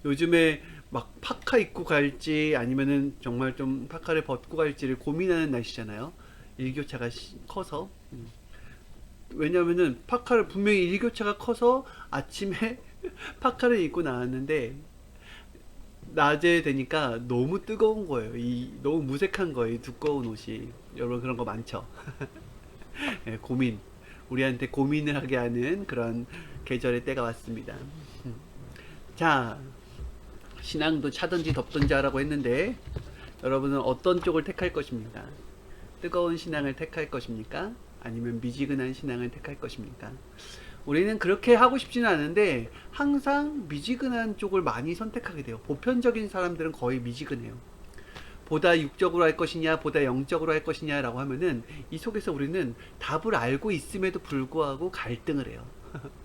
요즘에 막 파카 입고 갈지 아니면은 정말 좀 파카를 벗고 갈지를 고민하는 날씨잖아요. 일교차가 커서. 왜냐면은 파카를 분명히 일교차가 커서 아침에 파카를 입고 나왔는데 낮에 되니까 너무 뜨거운 거예요. 이 너무 무색한 거예요. 이 두꺼운 옷이. 여러분 그런 거 많죠? 예, 고민. 우리한테 고민을 하게 하는 그런 계절의 때가 왔습니다. 자, 신앙도 차든지 덥든지 하라고 했는데 여러분은 어떤 쪽을 택할 것입니까? 뜨거운 신앙을 택할 것입니까? 아니면 미지근한 신앙을 택할 것입니까? 우리는 그렇게 하고 싶지는 않은데 항상 미지근한 쪽을 많이 선택하게 돼요. 보편적인 사람들은 거의 미지근해요. 보다 육적으로 할 것이냐, 보다 영적으로 할 것이냐라고 하면은 이 속에서 우리는 답을 알고 있음에도 불구하고 갈등을 해요.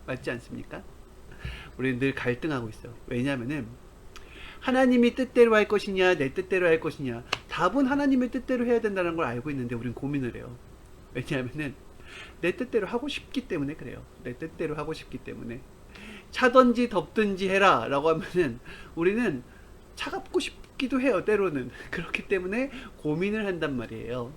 맞지 않습니까? 우리는 늘 갈등하고 있어요. 왜냐하면은 하나님이 뜻대로 할 것이냐, 내 뜻대로 할 것이냐. 답은 하나님의 뜻대로 해야 된다는 걸 알고 있는데 우리는 고민을 해요. 왜냐하면은 내 뜻대로 하고 싶기 때문에 그래요. 내 뜻대로 하고 싶기 때문에. 차든지 덥든지 해라 라고 하면은 우리는 차갑고 싶기도 해요. 때로는. 그렇기 때문에 고민을 한단 말이에요.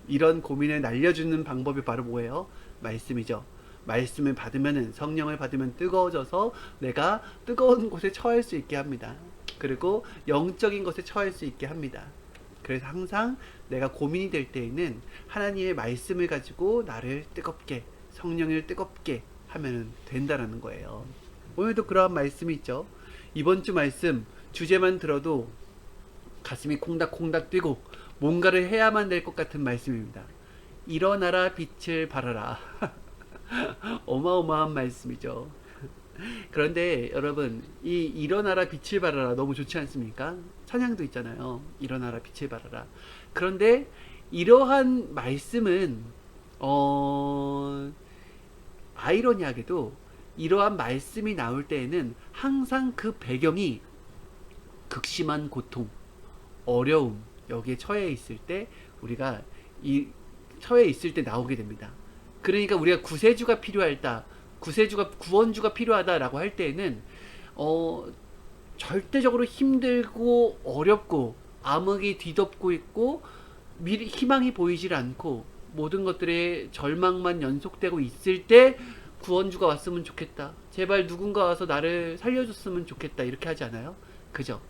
이런 고민을 날려주는 방법이 바로 뭐예요? 말씀이죠. 말씀을 받으면은 성령을 받으면 뜨거워져서 내가 뜨거운 곳에 처할 수 있게 합니다. 그리고 영적인 것에 처할 수 있게 합니다. 그래서 항상 내가 고민이 될 때에는 하나님의 말씀을 가지고 나를 뜨겁게 성령을 뜨겁게 하면 된다라는 거예요. 오늘도 그러한 말씀이 있죠. 이번 주 말씀 주제만 들어도 가슴이 콩닥콩닥 뛰고 뭔가를 해야만 될 것 같은 말씀입니다. 일어나라 빛을 발하라. 어마어마한 말씀이죠. 그런데 여러분 이 일어나라 빛을 발하라 너무 좋지 않습니까? 찬양도 있잖아요. 일어나라 빛을 발하라. 그런데 이러한 말씀은 아이러니하게도 이러한 말씀이 나올 때에는 항상 그 배경이 극심한 고통, 어려움 여기에 처해 있을 때 우리가 이 처해 있을 때 나오게 됩니다. 그러니까 우리가 구세주가 필요하다, 구세주가 구원주가 필요하다라고 할 때에는 어, 절대적으로 힘들고 어렵고 암흑이 뒤덮고 있고 미리 희망이 보이질 않고 모든 것들의 절망만 연속되고 있을 때 구원주가 왔으면 좋겠다. 제발 누군가 와서 나를 살려줬으면 좋겠다. 이렇게 하지 않아요? 그죠?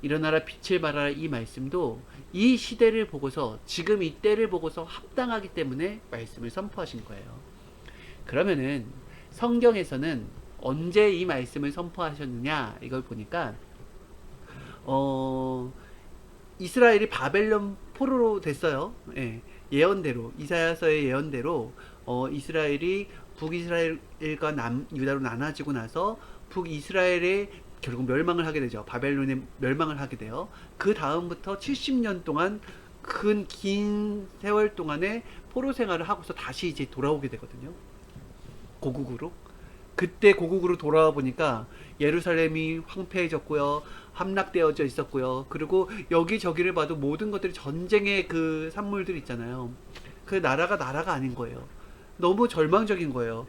일어나라 빛을 발하라 이 말씀도 이 시대를 보고서 지금 이 때를 보고서 합당하기 때문에 말씀을 선포하신 거예요. 그러면은 성경에서는 언제 이 말씀을 선포하셨느냐 이걸 보니까 이스라엘이 바벨론 포로로 됐어요. 예, 예언대로 이사야서의 예언대로 이스라엘이 북이스라엘과 남유다로 나눠지고 나서 북이스라엘의 결국 멸망을 하게 되죠. 바벨론에 멸망을 하게 돼요. 그 다음부터 70년 동안 긴 세월 동안에 포로 생활을 하고서 다시 이제 돌아오게 되거든요. 고국으로. 그때 고국으로 돌아와 보니까 예루살렘이 황폐해졌고요. 함락되어져 있었고요. 그리고 여기저기를 봐도 모든 것들이 전쟁의 그 산물들 있잖아요. 그 나라가 아닌 거예요. 너무 절망적인 거예요.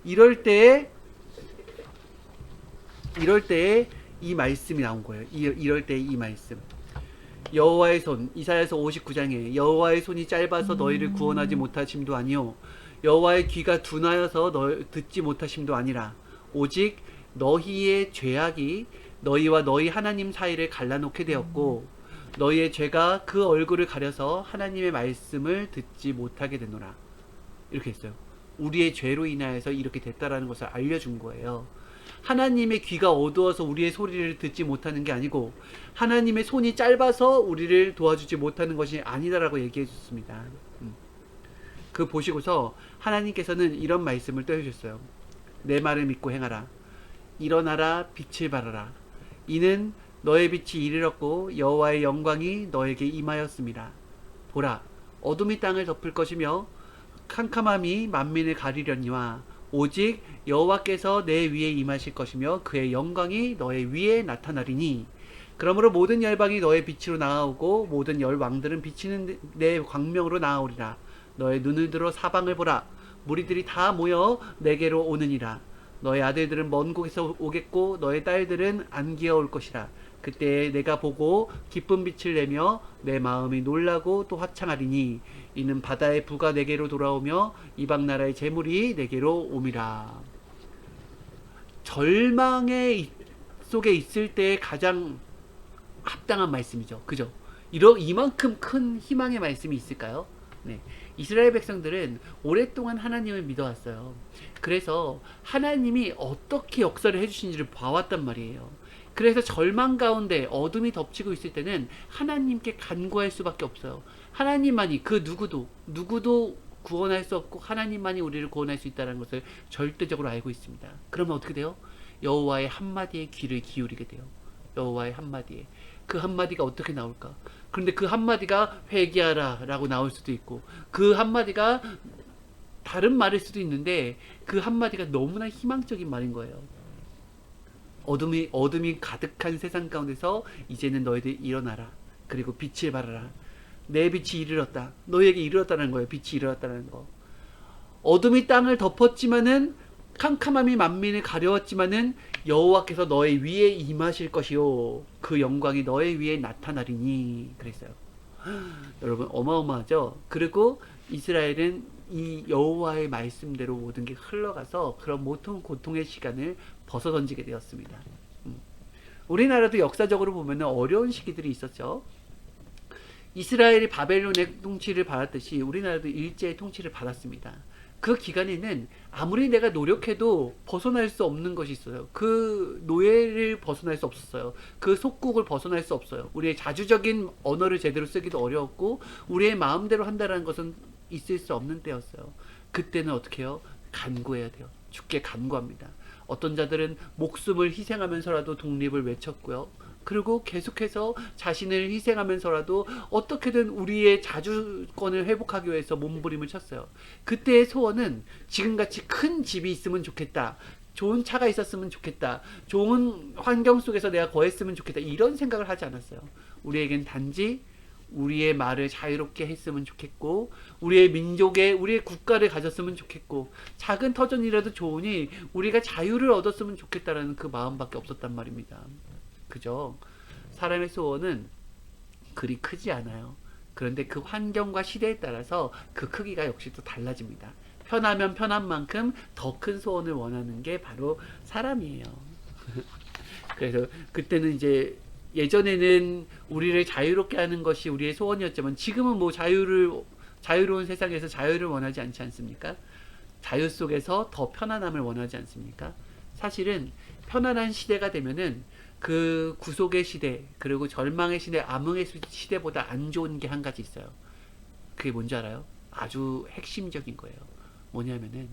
이럴 때에 이럴 때에 이 말씀이 나온 거예요. 이럴 때에 이 말씀. 여호와의 손 이사야서 59장에 여호와의 손이 짧아서 너희를 구원하지 못하심도 아니요 여호와의 귀가 둔하여서 듣지 못하심도 아니라 오직 너희의 죄악이 너희와 너희 하나님 사이를 갈라놓게 되었고 너희의 죄가 그 얼굴을 가려서 하나님의 말씀을 듣지 못하게 되노라. 이렇게 했어요. 우리의 죄로 인하여서 이렇게 됐다라는 것을 알려준 거예요. 하나님의 귀가 어두워서 우리의 소리를 듣지 못하는 게 아니고 하나님의 손이 짧아서 우리를 도와주지 못하는 것이 아니다라고 얘기해 줬습니다. 그 보시고서 하나님께서는 이런 말씀을 또 해주셨어요. 내 말을 믿고 행하라. 일어나라 빛을 발하라. 이는 너의 빛이 이르렀고 여호와의 영광이 너에게 임하였습니다. 보라 어둠이 땅을 덮을 것이며 캄캄함이 만민을 가리려니와 오직 여호와께서 내 위에 임하실 것이며 그의 영광이 너의 위에 나타나리니 그러므로 모든 열방이 너의 빛으로 나아오고 모든 열왕들은 비치는 내 광명으로 나아오리라. 너의 눈을 들어 사방을 보라. 무리들이 다 모여 내게로 오느니라. 너의 아들들은 먼 곳에서 오겠고 너의 딸들은 안 기어올 것이라. 그때 내가 보고 기쁜 빛을 내며 내 마음이 놀라고 또 화창하리니 이는 바다의 부가 내게로 돌아오며 이방 나라의 재물이 내게로 옴이라. 절망의 속에 있을 때 가장 합당한 말씀이죠. 그죠? 이만큼 큰 희망의 말씀이 있을까요? 네. 이스라엘 백성들은 오랫동안 하나님을 믿어왔어요. 그래서 하나님이 어떻게 역사를 해주신지를 봐왔단 말이에요. 그래서 절망 가운데 어둠이 덮치고 있을 때는 하나님께 간구할 수밖에 없어요. 하나님만이, 그 누구도 구원할 수 없고 하나님만이 우리를 구원할 수 있다는 것을 절대적으로 알고 있습니다. 그러면 어떻게 돼요? 여호와의 한마디에 귀를 기울이게 돼요. 여호와의 한마디에. 그 한마디가 어떻게 나올까? 그런데 그 한마디가 회개하라 라고 나올 수도 있고, 그 한마디가 다른 말일 수도 있는데, 그 한마디가 너무나 희망적인 말인 거예요. 어둠이 가득한 세상 가운데서 이제는 너희들 일어나라. 그리고 빛을 발하라. 내 빛이 이르렀다. 너희에게 이르렀다는 거예요. 빛이 이르렀다는 거. 어둠이 땅을 덮었지만은, 캄캄함이 만민을 가려웠지만은 여호와께서 너의 위에 임하실 것이요 그 영광이 너의 위에 나타나리니 그랬어요. 여러분 어마어마하죠. 그리고 이스라엘은 이 여호와의 말씀대로 모든 게 흘러가서 그런 모든 고통의 시간을 벗어던지게 되었습니다. 우리나라도 역사적으로 보면 어려운 시기들이 있었죠. 이스라엘이 바벨론의 통치를 받았듯이 우리나라도 일제의 통치를 받았습니다. 그 기간에는 아무리 내가 노력해도 벗어날 수 없는 것이 있어요. 그 노예를 벗어날 수 없었어요. 그 속국을 벗어날 수 없어요. 우리의 자주적인 언어를 제대로 쓰기도 어려웠고 우리의 마음대로 한다는 것은 있을 수 없는 때였어요. 그때는 어떻게 해요? 간구해야 돼요. 주께 간구합니다. 어떤 자들은 목숨을 희생하면서라도 독립을 외쳤고요. 그리고 계속해서 자신을 희생하면서라도 어떻게든 우리의 자주권을 회복하기 위해서 몸부림을 쳤어요. 그때의 소원은 지금같이 큰 집이 있으면 좋겠다. 좋은 차가 있었으면 좋겠다. 좋은 환경 속에서 내가 거했으면 좋겠다. 이런 생각을 하지 않았어요. 우리에겐 단지 우리의 말을 자유롭게 했으면 좋겠고 우리의 민족에 우리의 국가를 가졌으면 좋겠고 작은 터전이라도 좋으니 우리가 자유를 얻었으면 좋겠다라는 그 마음밖에 없었단 말입니다. 그죠? 사람의 소원은 그리 크지 않아요. 그런데 그 환경과 시대에 따라서 그 크기가 역시 또 달라집니다. 편하면 편한 만큼 더 큰 소원을 원하는 게 바로 사람이에요. 그래서 그때는 이제 예전에는 우리를 자유롭게 하는 것이 우리의 소원이었지만 지금은 뭐 자유로운 세상에서 자유를 원하지 않지 않습니까? 자유 속에서 더 편안함을 원하지 않습니까? 사실은 편안한 시대가 되면은 그 구속의 시대 그리고 절망의 시대, 암흑의 시대보다 안 좋은 게 한 가지 있어요. 그게 뭔지 알아요? 아주 핵심적인 거예요. 뭐냐면은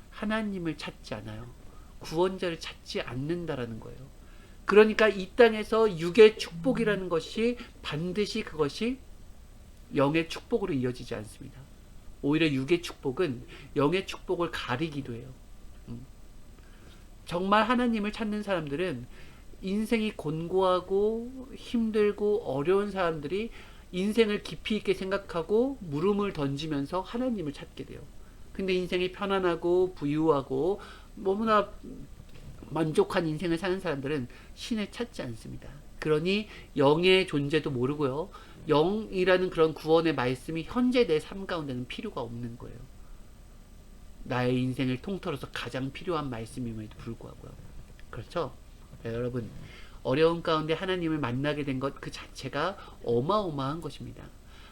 하나님을 찾지 않아요. 구원자를 찾지 않는다라는 거예요. 그러니까 이 땅에서 육의 축복이라는 것이 반드시 그것이 영의 축복으로 이어지지 않습니다. 오히려 육의 축복은 영의 축복을 가리기도 해요. 정말 하나님을 찾는 사람들은 인생이 곤고하고 힘들고 어려운 사람들이 인생을 깊이 있게 생각하고 물음을 던지면서 하나님을 찾게 돼요. 근데 인생이 편안하고 부유하고 너무나 만족한 인생을 사는 사람들은 신을 찾지 않습니다. 그러니 영의 존재도 모르고요. 영이라는 그런 구원의 말씀이 현재 내 삶 가운데는 필요가 없는 거예요. 나의 인생을 통틀어서 가장 필요한 말씀임에도 불구하고요. 그렇죠? 네, 여러분 어려운 가운데 하나님을 만나게 된 것 그 자체가 어마어마한 것입니다.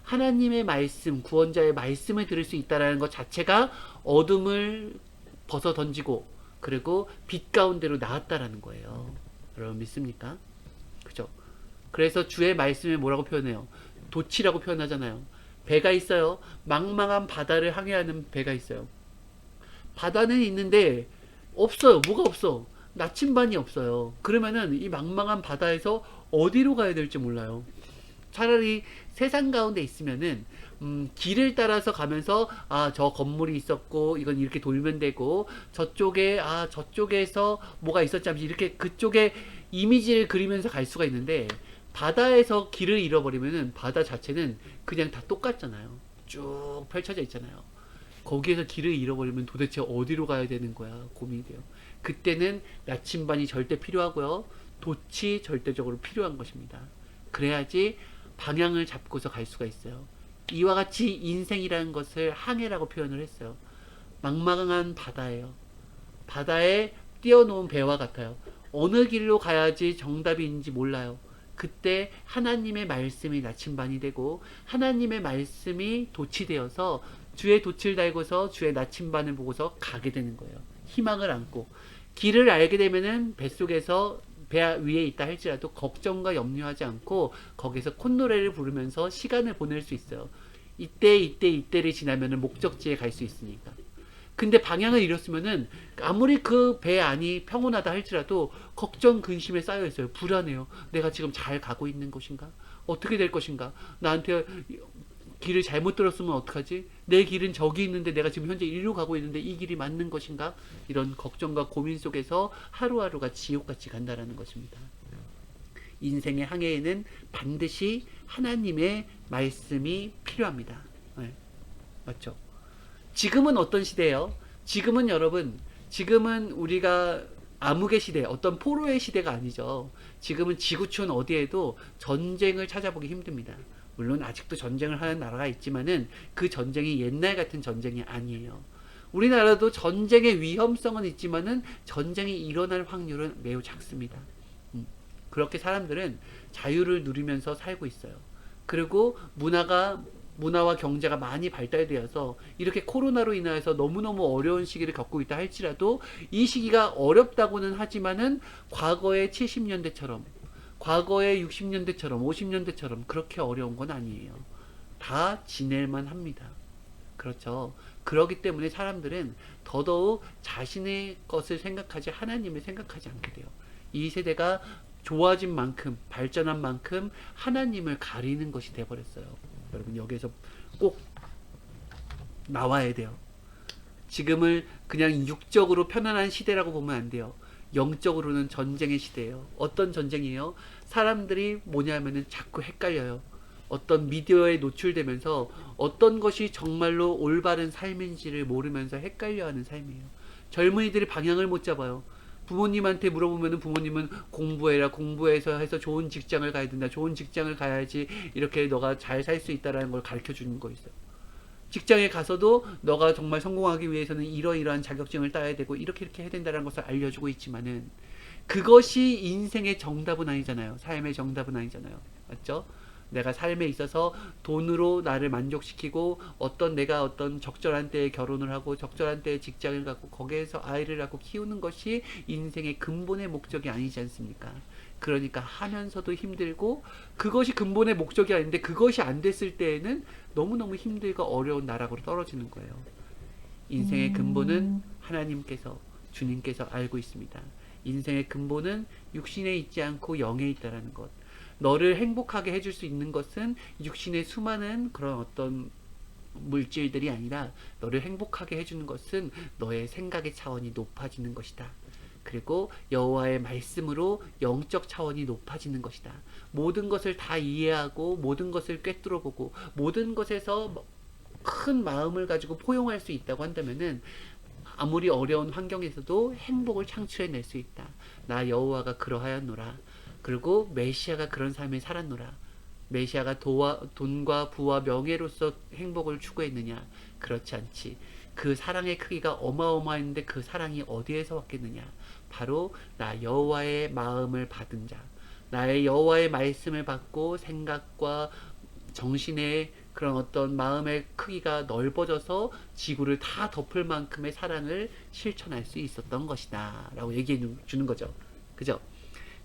하나님의 말씀, 구원자의 말씀을 들을 수 있다는 것 자체가 어둠을 벗어 던지고 그리고 빛 가운데로 나왔다라는 거예요. 여러분 믿습니까? 그죠? 그래서 주의 말씀을 뭐라고 표현해요? 도치라고 표현하잖아요. 배가 있어요. 망망한 바다를 항해하는 배가 있어요. 바다는 있는데 없어요. 뭐가 없어? 나침반이 없어요. 그러면은 이 망망한 바다에서 어디로 가야 될지 몰라요. 차라리 세상 가운데 있으면은 길을 따라서 가면서 저 건물이 있었고 이건 이렇게 돌면 되고 저쪽에 저쪽에서 뭐가 있었지 하면서 이렇게 그쪽에 이미지를 그리면서 갈 수가 있는데 바다에서 길을 잃어버리면은 바다 자체는 그냥 다 똑같잖아요. 쭉 펼쳐져 있잖아요. 거기에서 길을 잃어버리면 도대체 어디로 가야 되는 거야 고민이 돼요. 그때는 나침반이 절대 필요하고요. 돛이 절대적으로 필요한 것입니다. 그래야지 방향을 잡고서 갈 수가 있어요. 이와 같이 인생이라는 것을 항해라고 표현을 했어요. 망망한 바다예요. 바다에 띄워놓은 배와 같아요. 어느 길로 가야지 정답인지 몰라요. 그때 하나님의 말씀이 나침반이 되고 하나님의 말씀이 돛이 되어서 주의 돛을 달고서 주의 나침반을 보고서 가게 되는 거예요. 희망을 안고 길을 알게 되면은 뱃속에서 배 위에 있다 할지라도 걱정과 염려하지 않고 거기서 콧노래를 부르면서 시간을 보낼 수 있어요. 이때를 지나면은 목적지에 갈 수 있으니까. 근데 방향을 잃었으면은 아무리 그 배 안이 평온하다 할지라도 걱정 근심에 쌓여 있어요. 불안해요. 내가 지금 잘 가고 있는 것인가? 어떻게 될 것인가? 나한테 길을 잘못 들었으면 어떡하지? 내 길은 저기 있는데 내가 지금 현재 이리로 가고 있는데 이 길이 맞는 것인가? 이런 걱정과 고민 속에서 하루하루가 지옥같이 간다라는 것입니다. 인생의 항해에는 반드시 하나님의 말씀이 필요합니다. 네, 맞죠? 지금은 어떤 시대예요? 지금은 여러분, 지금은 우리가 암흑의 시대, 어떤 포로의 시대가 아니죠. 지금은 지구촌 어디에도 전쟁을 찾아보기 힘듭니다. 물론 아직도 전쟁을 하는 나라가 있지만은 그 전쟁이 옛날 같은 전쟁이 아니에요. 우리나라도 전쟁의 위험성은 있지만은 전쟁이 일어날 확률은 매우 작습니다. 그렇게 사람들은 자유를 누리면서 살고 있어요. 그리고 문화와 경제가 많이 발달되어서 이렇게 코로나로 인해서 너무너무 어려운 시기를 겪고 있다 할지라도 이 시기가 어렵다고는 하지만은 과거의 70년대처럼 과거의 60년대처럼 50년대처럼 그렇게 어려운 건 아니에요. 다 지낼만 합니다. 그렇죠. 그렇기 때문에 사람들은 더더욱 자신의 것을 생각하지 하나님을 생각하지 않게 돼요. 이 세대가 좋아진 만큼 발전한 만큼 하나님을 가리는 것이 돼버렸어요. 여러분 여기에서 꼭 나와야 돼요. 지금을 그냥 육적으로 편안한 시대라고 보면 안 돼요. 영적으로는 전쟁의 시대예요. 어떤 전쟁이에요? 사람들이 뭐냐면은 자꾸 헷갈려요. 어떤 미디어에 노출되면서 어떤 것이 정말로 올바른 삶인지를 모르면서 헷갈려하는 삶이에요. 젊은이들이 방향을 못 잡아요. 부모님한테 물어보면 부모님은 공부해라, 공부해서 해서 좋은 직장을 가야 된다, 좋은 직장을 가야지 이렇게 너가 잘 살 수 있다라는 걸 가르쳐 주는 거 있어요. 직장에 가서도 너가 정말 성공하기 위해서는 이러이러한 자격증을 따야 되고 이렇게 해야 된다는 것을 알려주고 있지만은 그것이 인생의 정답은 아니잖아요. 삶의 정답은 아니잖아요. 맞죠? 내가 삶에 있어서 돈으로 나를 만족시키고 내가 어떤 적절한 때에 결혼을 하고 적절한 때에 직장을 갖고 거기에서 아이를 낳고 키우는 것이 인생의 근본의 목적이 아니지 않습니까? 그러니까 하면서도 힘들고 그것이 근본의 목적이 아닌데 그것이 안 됐을 때에는 너무너무 힘들고 어려운 나락으로 떨어지는 거예요. 인생의 근본은 하나님께서 주님께서 알고 있습니다. 인생의 근본은 육신에 있지 않고 영에 있다라는 것. 너를 행복하게 해줄 수 있는 것은 육신의 수많은 그런 어떤 물질들이 아니라 너를 행복하게 해주는 것은 너의 생각의 차원이 높아지는 것이다. 그리고 여호와의 말씀으로 영적 차원이 높아지는 것이다. 모든 것을 다 이해하고 모든 것을 꿰뚫어보고 모든 것에서 큰 마음을 가지고 포용할 수 있다고 한다면은 아무리 어려운 환경에서도 행복을 창출해낼 수 있다. 나 여호와가 그러하였노라. 그리고 메시아가 그런 삶을 살았노라. 메시아가 돈과 부와 명예로서 행복을 추구했느냐? 그렇지 않지. 그 사랑의 크기가 어마어마했는데 그 사랑이 어디에서 왔겠느냐? 바로 나 여호와의 마음을 받은 자. 나의 여호와의 말씀을 받고 생각과 정신의 그런 어떤 마음의 크기가 넓어져서 지구를 다 덮을 만큼의 사랑을 실천할 수 있었던 것이다. 라고 얘기해 주는 거죠. 그죠?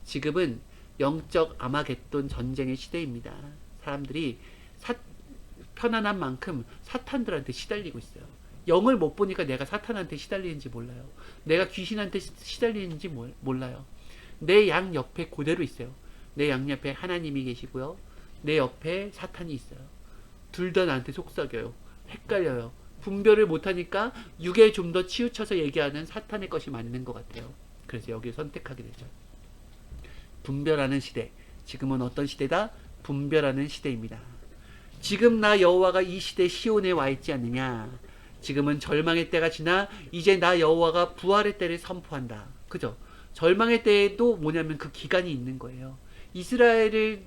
지금은 영적 아마겟돈 전쟁의 시대입니다. 사람들이 편안한 만큼 사탄들한테 시달리고 있어요. 영을 못 보니까 내가 사탄한테 시달리는지 몰라요. 내가 귀신한테 시달리는지 몰라요. 내 양 옆에 그대로 있어요. 내 양 옆에 하나님이 계시고요. 내 옆에 사탄이 있어요. 둘 다 나한테 속삭여요. 헷갈려요. 분별을 못하니까 육에 좀 더 치우쳐서 얘기하는 사탄의 것이 맞는 것 같아요. 그래서 여기를 선택하게 되죠. 분별하는 시대. 지금은 어떤 시대다? 분별하는 시대입니다. 지금 나 여호와가 이 시대 시온에 와 있지 않느냐? 지금은 절망의 때가 지나 이제 나 여호와가 부활의 때를 선포한다. 그죠? 절망의 때에도 뭐냐면 그 기간이 있는 거예요. 이스라엘을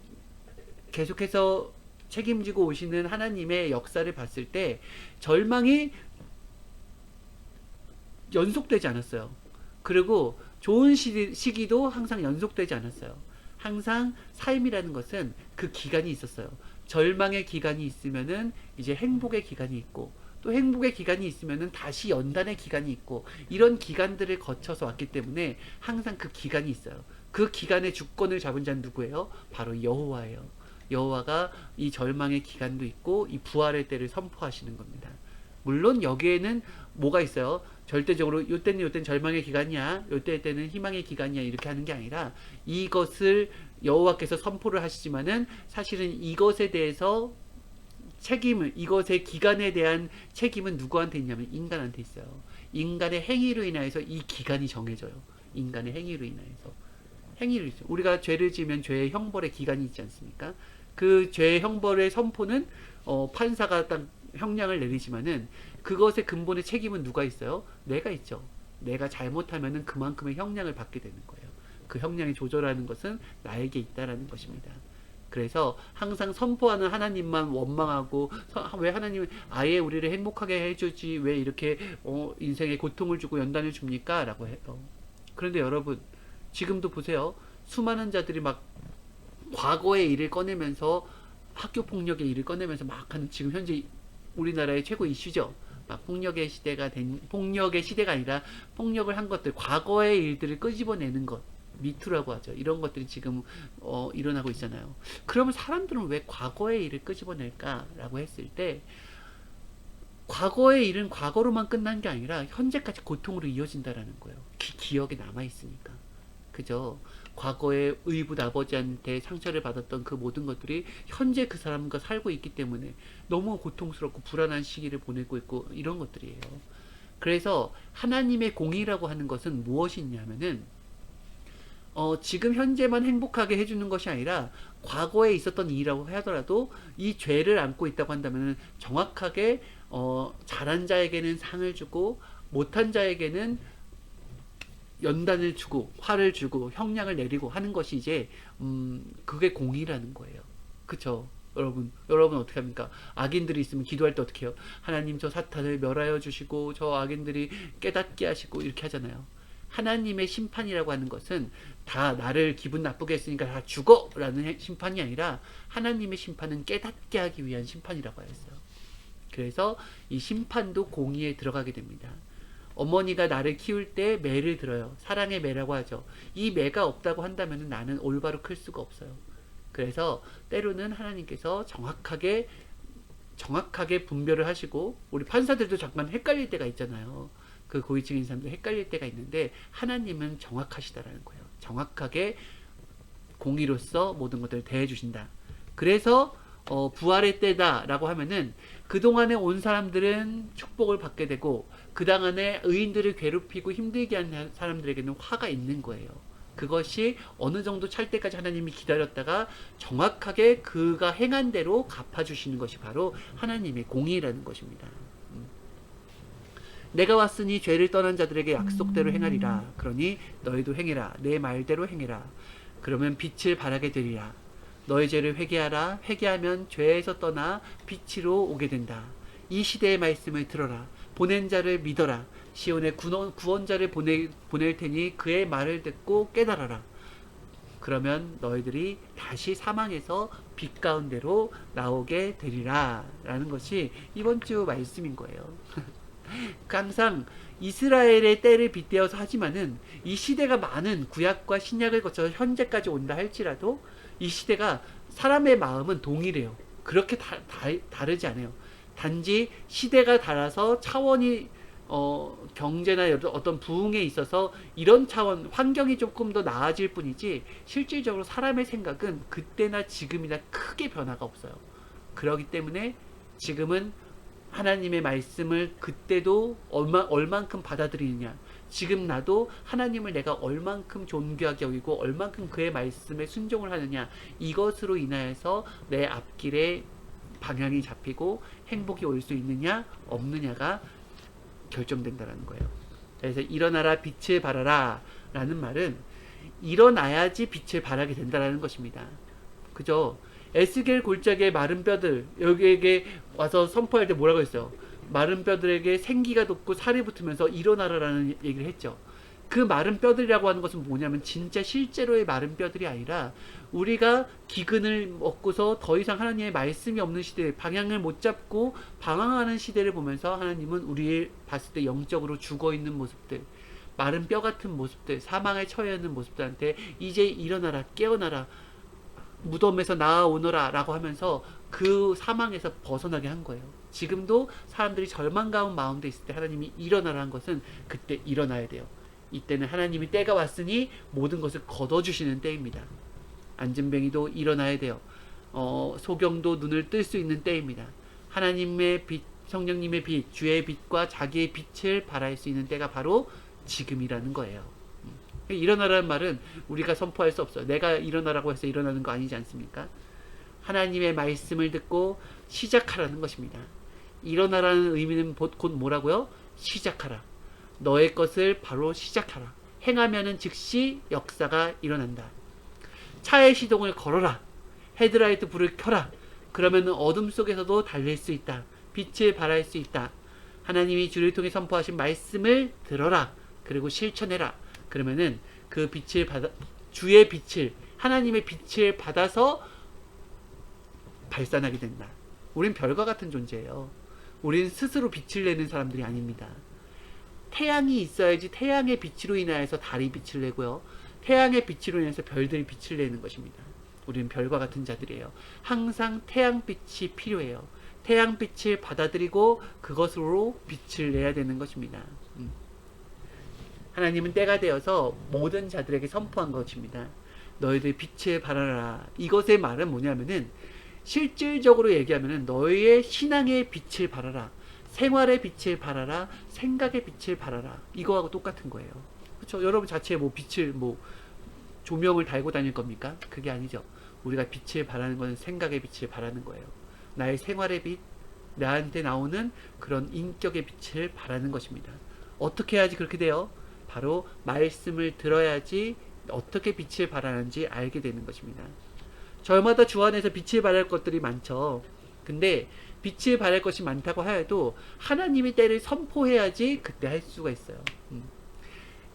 계속해서 책임지고 오시는 하나님의 역사를 봤을 때 절망이 연속되지 않았어요. 그리고 좋은 시기도 항상 연속되지 않았어요. 항상 삶이라는 것은 그 기간이 있었어요. 절망의 기간이 있으면은 이제 행복의 기간이 있고, 또 행복의 기간이 있으면은 다시 연단의 기간이 있고, 이런 기간들을 거쳐서 왔기 때문에 항상 그 기간이 있어요. 그 기간의 주권을 잡은 자는 누구예요? 바로 여호와예요. 여호와가 이 절망의 기간도 있고 이 부활의 때를 선포하시는 겁니다. 물론 여기에는 뭐가 있어요? 절대적으로 요때는 절망의 기간이야, 요때는 희망의 기간이야, 이렇게 하는 게 아니라 이것을 여호와께서 선포를 하시지만은 사실은 이것에 대해서 책임을, 이것의 기간에 대한 책임은 누구한테 있냐면 인간한테 있어요. 인간의 행위로 인하여서 이 기간이 정해져요. 인간의 행위로 인하여서. 행위를 있죠. 우리가 죄를 지으면 죄의 형벌의 기간이 있지 않습니까? 그 죄의 형벌의 선포는 판사가 딱 형량을 내리지만은 그것의 근본의 책임은 누가 있어요? 내가 있죠. 내가 잘못하면은 그만큼의 형량을 받게 되는 거예요. 그 형량이 조절하는 것은 나에게 있다라는 것입니다. 그래서 항상 선포하는 하나님만 원망하고, 왜 하나님은 아예 우리를 행복하게 해주지 왜 이렇게 인생에 고통을 주고 연단을 줍니까? 라고 해요. 그런데 여러분 지금도 보세요. 수많은 자들이 막 과거의 일을 꺼내면서, 학교 폭력의 일을 꺼내면서 막 하는, 지금 현재 우리나라의 최고 이슈죠. 막 폭력의 시대가 아니라 폭력을 한 것들, 과거의 일들을 끄집어내는 것, 미투라고 하죠. 이런 것들이 지금 일어나고 있잖아요. 그러면 사람들은 왜 과거의 일을 끄집어낼까라고 했을 때, 과거의 일은 과거로만 끝난 게 아니라 현재까지 고통으로 이어진다라는 거예요. 기억에 남아 있으니까. 그죠? 과거에 의붓 아버지한테 상처를 받았던 그 모든 것들이 현재 그 사람과 살고 있기 때문에 너무 고통스럽고 불안한 시기를 보내고 있고, 이런 것들이에요. 그래서 하나님의 공의라고 하는 것은 무엇이 있냐면은 지금 현재만 행복하게 해주는 것이 아니라 과거에 있었던 일이라고 하더라도 이 죄를 안고 있다고 한다면 정확하게 잘한 자에게는 상을 주고 못한 자에게는 연단을 주고 화를 주고 형량을 내리고 하는 것이 이제 그게 공의라는 거예요. 그쵸? 여러분 어떻게 합니까? 악인들이 있으면 기도할 때 어떻게 해요? 하나님 저 사탄을 멸하여 주시고 저 악인들이 깨닫게 하시고 이렇게 하잖아요. 하나님의 심판이라고 하는 것은 다 나를 기분 나쁘게 했으니까 다 죽어! 라는 심판이 아니라 하나님의 심판은 깨닫게 하기 위한 심판이라고 했어요. 그래서 이 심판도 공의에 들어가게 됩니다. 어머니가 나를 키울 때 매를 들어요. 사랑의 매라고 하죠. 이 매가 없다고 한다면 나는 올바로 클 수가 없어요. 그래서 때로는 하나님께서 정확하게 분별을 하시고, 우리 판사들도 잠깐 헷갈릴 때가 있잖아요. 그 고위층인 사람들 헷갈릴 때가 있는데 하나님은 정확하시다라는 거예요. 정확하게 공의로서 모든 것들을 대해 주신다. 그래서 부활의 때다라고 하면은 그동안에 온 사람들은 축복을 받게 되고, 그동안에 의인들을 괴롭히고 힘들게 한 사람들에게는 화가 있는 거예요. 그것이 어느 정도 찰 때까지 하나님이 기다렸다가 정확하게 그가 행한 대로 갚아주시는 것이 바로 하나님의 공의라는 것입니다. 내가 왔으니 죄를 떠난 자들에게 약속대로 행하리라. 그러니 너희도 행해라. 내 말대로 행해라. 그러면 빛을 발하게 되리라. 너희 죄를 회개하라. 회개하면 죄에서 떠나 빛으로 오게 된다. 이 시대의 말씀을 들어라. 보낸 자를 믿어라. 시온의 구원자를 보낼 테니 그의 말을 듣고 깨달아라. 그러면 너희들이 다시 사망에서 빛 가운데로 나오게 되리라. 라는 것이 이번 주 말씀인 거예요. 항상 이스라엘의 때를 빗대어서 하지만은 이 시대가 많은 구약과 신약을 거쳐서 현재까지 온다 할지라도 이 시대가, 사람의 마음은 동일해요. 그렇게 다르지 않아요. 단지 시대가 달라서 차원이 경제나 어떤 부흥에 있어서 이런 차원, 환경이 조금 더 나아질 뿐이지 실질적으로 사람의 생각은 그때나 지금이나 크게 변화가 없어요. 그렇기 때문에 지금은 하나님의 말씀을 그때도 얼만큼 받아들이느냐, 지금 나도 하나님을 내가 얼만큼 존귀하게 여기고 얼만큼 그의 말씀에 순종을 하느냐, 이것으로 인하여서 내 앞길에 방향이 잡히고 행복이 올 수 있느냐 없느냐가 결정된다라는 거예요. 그래서 일어나라 빛을 발하라 라는 말은 일어나야지 빛을 발하게 된다라는 것입니다. 그죠? 에스겔 골짜기의 마른 뼈들, 여기에게 와서 선포할 때 뭐라고 했어요? 마른 뼈들에게 생기가 돋고 살이 붙으면서 일어나라라는 얘기를 했죠. 그 마른 뼈들이라고 하는 것은 뭐냐면 진짜 실제로의 마른 뼈들이 아니라 우리가 기근을 먹고서 더 이상 하나님의 말씀이 없는 시대, 방향을 못 잡고 방황하는 시대를 보면서 하나님은 우리를 봤을 때 영적으로 죽어있는 모습들, 마른 뼈 같은 모습들, 사망에 처해 있는 모습들한테 이제 일어나라, 깨어나라, 무덤에서 나아오너라 라고 하면서 그 사망에서 벗어나게 한 거예요. 지금도 사람들이 절망 가운 마음도 있을 때 하나님이 일어나라 한 것은 그때 일어나야 돼요. 이때는 하나님이 때가 왔으니 모든 것을 걷어주시는 때입니다. 안진뱅이도 일어나야 돼요. 소경도 눈을 뜰 수 있는 때입니다. 하나님의 빛, 성령님의 빛, 주의 빛과 자기의 빛을 발할 수 있는 때가 바로 지금이라는 거예요. 일어나라는 말은 우리가 선포할 수 없어요. 내가 일어나라고 해서 일어나는 거 아니지 않습니까? 하나님의 말씀을 듣고 시작하라는 것입니다. 일어나라는 의미는 곧 뭐라고요? 시작하라. 너의 것을 바로 시작하라. 행하면은 즉시 역사가 일어난다. 차의 시동을 걸어라. 헤드라이트 불을 켜라. 그러면은 어둠 속에서도 달릴 수 있다. 빛을 발할 수 있다. 하나님이 주를 통해 선포하신 말씀을 들어라. 그리고 실천해라. 그러면은 그 빛을 받아, 주의 빛을, 하나님의 빛을 받아서 발산하게 된다. 우린 별과 같은 존재예요. 우린 스스로 빛을 내는 사람들이 아닙니다. 태양이 있어야지 태양의 빛으로 인하여서 달이 빛을 내고요. 태양의 빛으로 인해서 별들이 빛을 내는 것입니다. 우리는 별과 같은 자들이에요. 항상 태양빛이 필요해요. 태양빛을 받아들이고 그것으로 빛을 내야 되는 것입니다. 하나님은 때가 되어서 모든 자들에게 선포한 것입니다. 너희들 빛을 발하라. 이것의 말은 뭐냐면은 실질적으로 얘기하면은 너희의 신앙의 빛을 발하라. 생활의 빛을 발하라. 생각의 빛을 발하라. 이거하고 똑같은 거예요. 그렇죠? 여러분 자체에 뭐 빛을 뭐 조명을 달고 다닐 겁니까? 그게 아니죠. 우리가 빛을 발하는 것은 생각의 빛을 발하는 거예요. 나의 생활의 빛, 나한테 나오는 그런 인격의 빛을 발하는 것입니다. 어떻게 해야지 그렇게 돼요? 바로 말씀을 들어야지 어떻게 빛을 발하는지 알게 되는 것입니다. 저마다 주 안에서 빛을 발할 것들이 많죠. 근데 빛을 발할 것이 많다고 하여도 하나님의 때를 선포해야지 그때 할 수가 있어요.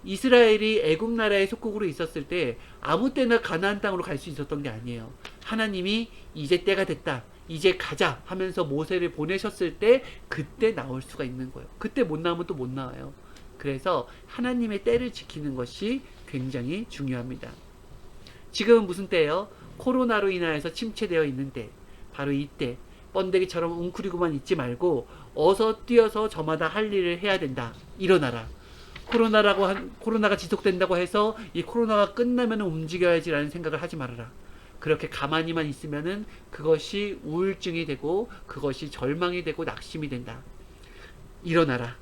이스라엘이 애굽 나라의 속국으로 있었을 때 아무 때나 가나안 땅으로 갈 수 있었던 게 아니에요. 하나님이 이제 때가 됐다, 이제 가자 하면서 모세를 보내셨을 때 그때 나올 수가 있는 거예요. 그때 못 나오면 또 못 나와요. 그래서 하나님의 때를 지키는 것이 굉장히 중요합니다. 지금은 무슨 때예요? 코로나로 인하여서 침체되어 있는 때, 바로 이때 번데기처럼 웅크리고만 있지 말고 어서 뛰어서 저마다 할 일을 해야 된다. 일어나라. 코로나가 지속된다고 해서 이 코로나가 끝나면 움직여야지라는 생각을 하지 말아라. 그렇게 가만히만 있으면은 그것이 우울증이 되고 그것이 절망이 되고 낙심이 된다. 일어나라.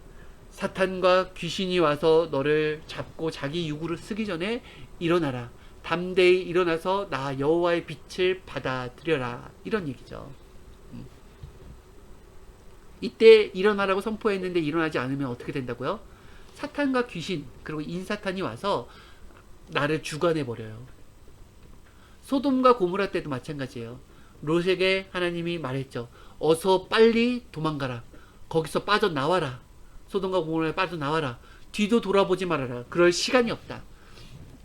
사탄과 귀신이 와서 너를 잡고 자기 유구를 쓰기 전에 일어나라. 담대히 일어나서 나 여호와의 빛을 받아들여라. 이런 얘기죠. 이때 일어나라고 선포했는데 일어나지 않으면 어떻게 된다고요? 사탄과 귀신 그리고 인사탄이 와서 나를 주관해버려요. 소돔과 고모라 때도 마찬가지예요. 롯에게 하나님이 말했죠. 어서 빨리 도망가라. 거기서 빠져나와라. 소돔과 고모라에 빠져나와라. 뒤도 돌아보지 말아라. 그럴 시간이 없다.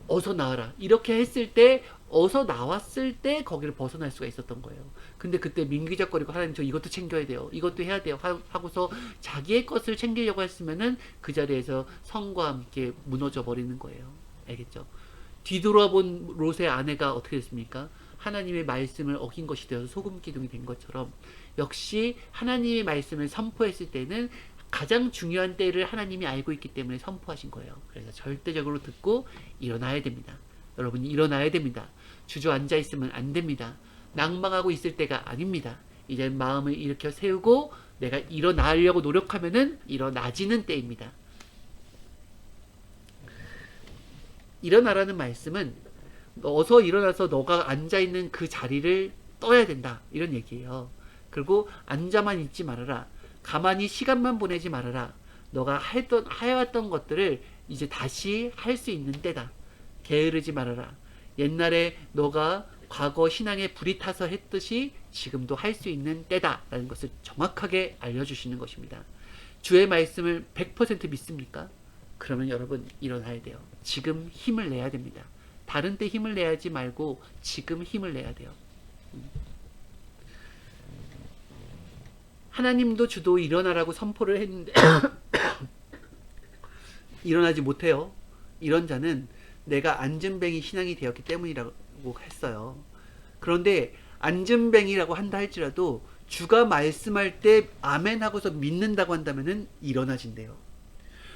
어서 나와라. 이렇게 했을 때 어서 나왔을 때 거기를 벗어날 수가 있었던 거예요. 근데 그때 민기적거리고 하나님 저 이것도 챙겨야 돼요. 이것도 해야 돼요. 하고서 자기의 것을 챙기려고 했으면은 그 자리에서 성과 함께 무너져 버리는 거예요. 알겠죠? 뒤돌아본 롯의 아내가 어떻게 됐습니까? 하나님의 말씀을 어긴 것이 되어서 소금 기둥이 된 것처럼 역시 하나님의 말씀을 선포했을 때는 가장 중요한 때를 하나님이 알고 있기 때문에 선포하신 거예요. 그래서 절대적으로 듣고 일어나야 됩니다. 여러분이 일어나야 됩니다. 주저앉아 있으면 안 됩니다. 낭망하고 있을 때가 아닙니다. 이제 마음을 일으켜 세우고 내가 일어나려고 노력하면은 일어나지는 때입니다. 일어나라는 말씀은 어서 일어나서 너가 앉아있는 그 자리를 떠야 된다. 이런 얘기예요. 그리고 앉아만 있지 말아라. 가만히 시간만 보내지 말아라. 너가 해왔던 것들을 이제 다시 할 수 있는 때다. 게으르지 말아라. 옛날에 너가 과거 신앙에 불이 타서 했듯이 지금도 할 수 있는 때다 라는 것을 정확하게 알려주시는 것입니다. 주의 말씀을 100% 믿습니까? 그러면 여러분 일어나야 돼요. 지금 힘을 내야 됩니다. 다른 때 힘을 내야지 말고 지금 힘을 내야 돼요. 하나님도 주도 일어나라고 선포를 했는데 일어나지 못해요. 이런 자는 내가 안전뱅이 신앙이 되었기 때문이라고 했어요. 그런데 안전뱅이라고 한다 할지라도 주가 말씀할 때 아멘 하고서 믿는다고 한다면은 일어나진대요.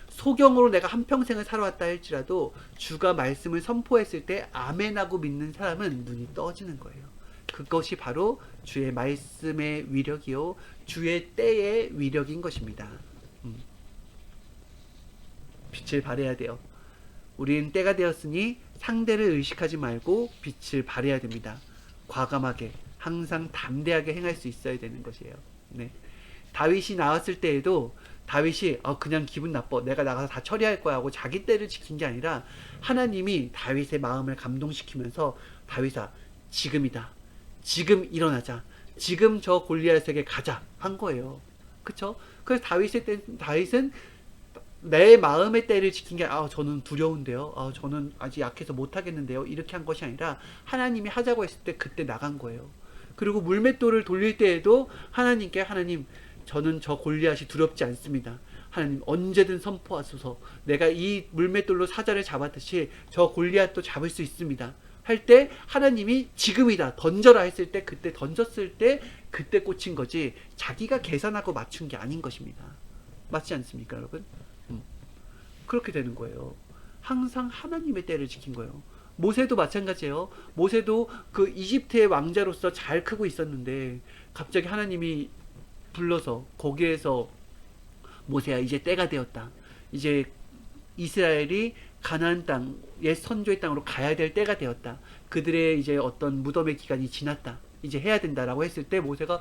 소경으로 내가 한평생을 살아왔다 할지라도 주가 말씀을 선포했을 때 아멘 하고 믿는 사람은 눈이 떠지는 거예요. 그것이 바로 주의 말씀의 위력이요 주의 때의 위력인 것입니다. 빛을 발해야 돼요. 우리는 때가 되었으니 상대를 의식하지 말고 빛을 발해야 됩니다. 과감하게 항상 담대하게 행할 수 있어야 되는 것이에요. 네. 다윗이 나왔을 때에도 다윗이 그냥 기분 나빠 내가 나가서 다 처리할 거야 하고 자기 때를 지킨 게 아니라 하나님이 다윗의 마음을 감동시키면서 다윗아 지금이다. 지금 일어나자. 지금 저 골리앗에게 가자 한 거예요. 그쵸? 그래서 다윗은 내 마음의 때를 지킨 게 저는 두려운데요. 저는 아직 약해서 못하겠는데요. 이렇게 한 것이 아니라 하나님이 하자고 했을 때 그때 나간 거예요. 그리고 물맷돌을 돌릴 때에도 하나님께 하나님 저는 저 골리앗이 두렵지 않습니다. 하나님 언제든 선포하소서. 내가 이 물맷돌로 사자를 잡았듯이 저 골리앗도 잡을 수 있습니다. 할 때 하나님이 지금이다 던져라 했을 때 그때 던졌을 때 그때 꽂힌 거지 자기가 계산하고 맞춘 게 아닌 것입니다. 맞지 않습니까 여러분? 그렇게 되는 거예요. 항상 하나님의 때를 지킨 거예요. 모세도 마찬가지예요. 모세도 그 이집트의 왕자로서 잘 크고 있었는데 갑자기 하나님이 불러서 거기에서 모세야 이제 때가 되었다. 이제 이스라엘이 가나안 땅, 옛 선조의 땅으로 가야 될 때가 되었다. 그들의 이제 어떤 무덤의 기간이 지났다. 이제 해야 된다라고 했을 때 모세가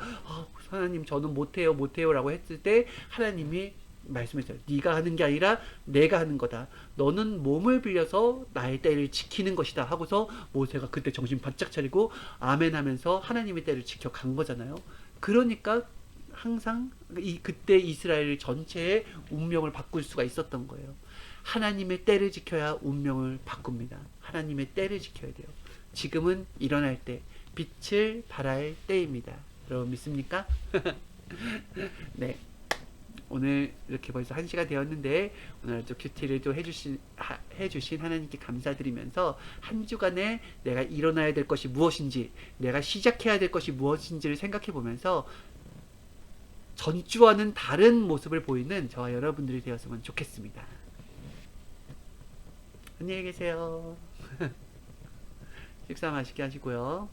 하나님 저는 못해요 라고 했을 때 하나님이 말씀했어요. 네가 하는 게 아니라 내가 하는 거다. 너는 몸을 빌려서 나의 때를 지키는 것이다 하고서 모세가 그때 정신 바짝 차리고 아멘 하면서 하나님의 때를 지켜간 거잖아요. 그러니까 항상 그때 이스라엘 전체의 운명을 바꿀 수가 있었던 거예요. 하나님의 때를 지켜야 운명을 바꿉니다. 하나님의 때를 지켜야 돼요. 지금은 일어날 때, 빛을 발할 때입니다. 여러분 믿습니까? 네. 오늘 이렇게 벌써 1시가 되었는데 오늘 또 큐티를 또 해주신 하나님께 감사드리면서 한 주간에 내가 일어나야 될 것이 무엇인지 내가 시작해야 될 것이 무엇인지를 생각해 보면서 전주와는 다른 모습을 보이는 저와 여러분들이 되었으면 좋겠습니다. 안녕히 계세요. 식사 맛있게 하시고요.